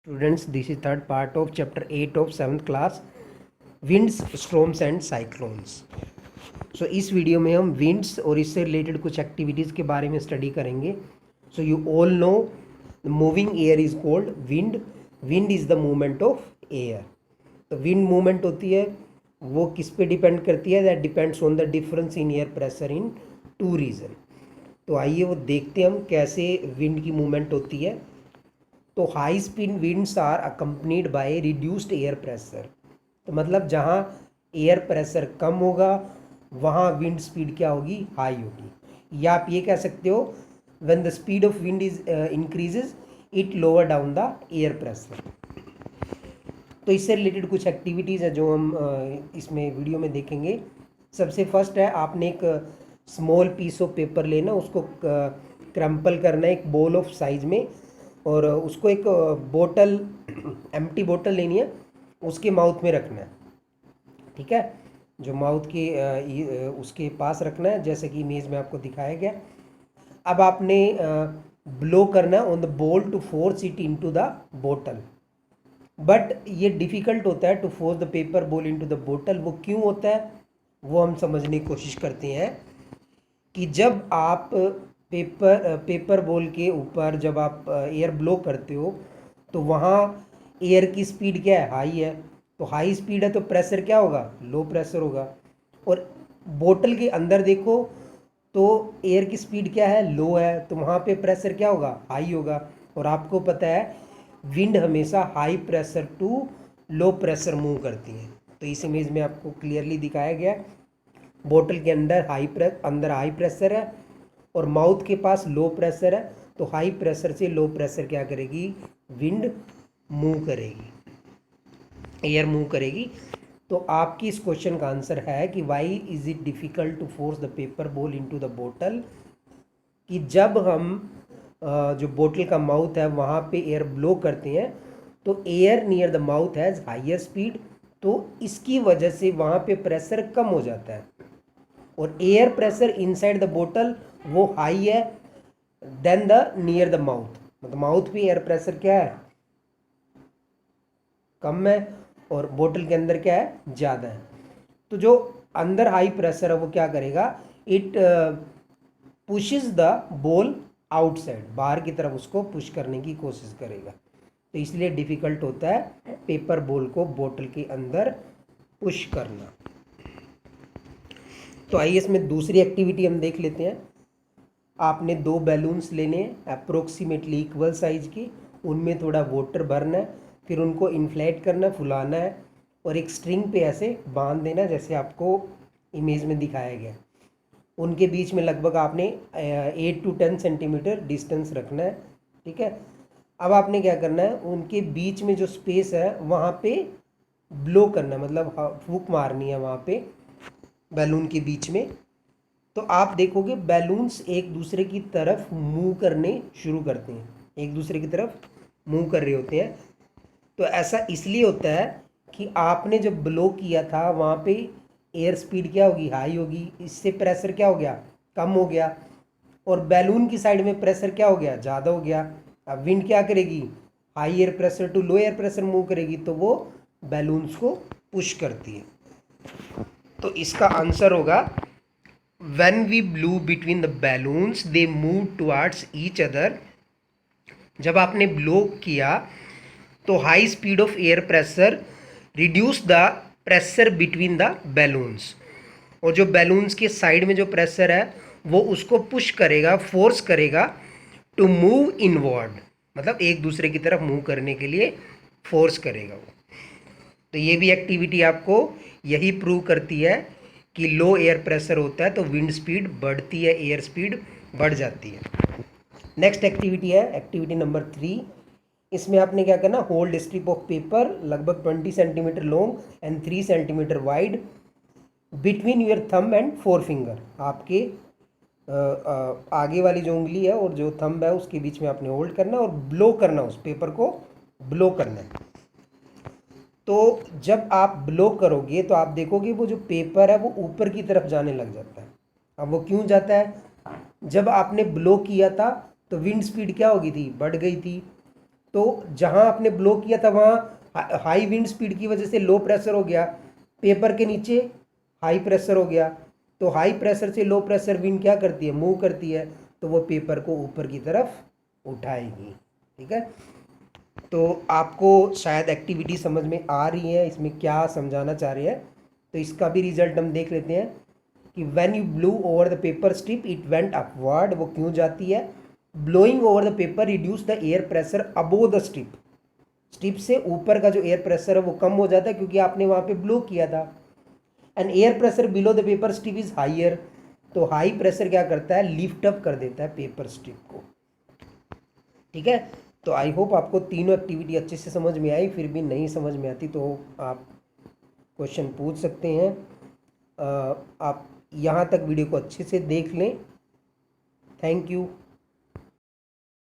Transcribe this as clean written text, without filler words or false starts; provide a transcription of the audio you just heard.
Students, this is third part of chapter 8 of 7th class, winds, storms and cyclones. So इस video में हम winds और इससे related कुछ एक्टिविटीज़ के बारे में स्टडी करेंगे. So you all know the moving air is called wind. Wind is the movement of air. तो wind movement होती है वो किस पे डिपेंड करती है? That depends on the difference in air pressure in two region. तो आइए वो देखते हैं हम कैसे विंड की मूवमेंट होती है. तो high speed winds are accompanied by reduced air pressure. तो मतलब जहाँ एयर प्रेशर कम होगा वहाँ विंड स्पीड क्या होगी? हाई होगी. या आप ये कह सकते हो when the speed of wind is increases it lower down the air pressure. तो इससे रिलेटेड कुछ एक्टिविटीज़ है जो हम इसमें वीडियो में देखेंगे. सबसे फर्स्ट है आपने एक स्मॉल पीस ऑफ पेपर लेना, उसको क्रम्पल करना है एक बॉल ऑफ साइज में, और उसको एक बोतल एम्प्टी बोतल लेनी है, उसके माउथ में रखना है. ठीक है, जो माउथ के उसके पास रखना है जैसे कि इमेज में आपको दिखाया गया. अब आपने ब्लो करना है on the ball to force it into the बोतल. बट ये डिफ़िकल्ट होता है to force the paper ball into the बोतल. वो क्यों होता है वो हम समझने की कोशिश करते हैं कि जब आप पेपर बॉल के ऊपर जब आप एयर ब्लो करते हो तो वहाँ एयर की स्पीड क्या है? हाई है. तो हाई स्पीड है तो प्रेशर क्या होगा? लो प्रेशर होगा. और बोतल के अंदर देखो तो एयर की स्पीड क्या है? लो है. तो वहाँ पे प्रेशर क्या होगा? हाई होगा. और आपको पता है विंड हमेशा high pressure to low pressure move करती है. तो इस इमेज में आपको क्लियरली दिखाया गया है बोतल के अंदर हाई प्रेशर है और माउथ के पास लो प्रेशर है. तो हाई प्रेशर से लो प्रेशर क्या करेगी? विंड मूव करेगी, एयर मूव करेगी. तो आपकी इस क्वेश्चन का आंसर है कि why is it difficult to force the paper ball into the बोतल. कि जब हम जो बोतल का माउथ है वहाँ पे एयर ब्लो करते हैं तो air near the mouth has higher speed. तो इसकी वजह से वहाँ पे प्रेशर कम हो जाता है और एयर प्रेशर इनसाइड द बोतल वो हाई है then the near the mouth. मतलब माउथ पे एयर प्रेशर क्या है? कम है और बोतल के अंदर क्या है? ज़्यादा है. तो जो अंदर हाई प्रेशर है वो क्या करेगा? It pushes the ball outside, बाहर की तरफ उसको पुश करने की कोशिश करेगा. तो इसलिए डिफ़िकल्ट होता है पेपर बॉल को बोतल के अंदर पुश करना. तो आइए इसमें दूसरी एक्टिविटी हम देख लेते हैं. आपने दो बैलून्स लेने हैं अप्रोक्सीमेटली इक्वल साइज की, उनमें थोड़ा वाटर भरना है, फिर उनको इन्फ्लेट करना है, फुलाना है और एक स्ट्रिंग पे ऐसे बांध देना जैसे आपको इमेज में दिखाया गया. उनके बीच में लगभग आपने 8 to 10 सेंटीमीटर डिस्टेंस रखना है. ठीक है, अब आपने क्या करना है उनके बीच में जो स्पेस है वहाँ पे ब्लो करना है, मतलब फूंक मारनी है वहाँ पे बैलून के बीच में. तो आप देखोगे बैलून्स एक दूसरे की तरफ मूव करने शुरू करते हैं, एक दूसरे की तरफ मूव कर रहे होते हैं. तो ऐसा इसलिए होता है कि आपने जब ब्लो किया था वहाँ पे एयर स्पीड क्या होगी? हाई होगी. इससे प्रेशर क्या हो गया? कम हो गया. और बैलून की साइड में प्रेशर क्या हो गया? ज़्यादा हो गया. अब विंड क्या करेगी? High air pressure to low air pressure move करेगी, तो वो बैलून्स को पुश करती है. तो इसका आंसर होगा when we blew between the balloons they moved towards each other. जब आपने ब्लो किया तो high speed of air pressure reduce the pressure between the balloons. और जो बैलून्स के साइड में जो प्रेशर है वो उसको पुश करेगा, फोर्स करेगा टू मूव इनवर्ड, मतलब एक दूसरे की तरफ मूव करने के लिए फोर्स करेगा वो. तो ये भी एक्टिविटी आपको यही प्रूव करती है कि लो एयर प्रेशर होता है तो विंड स्पीड बढ़ती है, एयर स्पीड बढ़ जाती है. नेक्स्ट एक्टिविटी है एक्टिविटी नंबर 3. इसमें आपने क्या करना? होल्ड स्ट्रिप ऑफ पेपर लगभग 20 centimetre long and 3 centimetre wide between your thumb and four finger. आपके आगे वाली जो उंगली है और जो थंब है उसके बीच में आपने होल्ड करना और ब्लो करना, उस पेपर को ब्लो करना है. तो जब आप ब्लो करोगे तो आप देखोगे वो जो पेपर है वो ऊपर की तरफ जाने लग जाता है. अब वो क्यों जाता है? जब आपने ब्लो किया था तो विंड स्पीड क्या हो गई थी? बढ़ गई थी. तो जहाँ आपने ब्लो किया था वहाँ हाई विंड स्पीड की वजह से लो प्रेशर हो गया, पेपर के नीचे हाई प्रेशर हो गया। तो हाई प्रेशर से लो प्रेशर विंड क्या करती है, मूव करती है, तो वो पेपर को ऊपर की तरफ उठाएगी। ठीक है, तो आपको शायद एक्टिविटी समझ में आ रही है, इसमें क्या समझाना चाह रहे हैं। तो इसका भी रिजल्ट हम देख लेते हैं कि when you blue over the paper strip it went upward, वो क्यों जाती है। Blowing over the paper reduce the air pressure above the strip, strip से ऊपर का जो एयर प्रेशर है वो कम हो जाता है क्योंकि आपने वहाँ पे ब्लो किया था। And air pressure below the paper strip is higher, तो हाई प्रेशर क्या करता है, लिफ्ट अप कर देता है पेपर स्ट्रिप को। ठीक है, तो आई होप आपको तीनों एक्टिविटी अच्छे से समझ में आई। फिर भी नहीं समझ में आती तो आप क्वेश्चन पूछ सकते हैं। आप यहाँ तक वीडियो को अच्छे से देख लें। Thank you.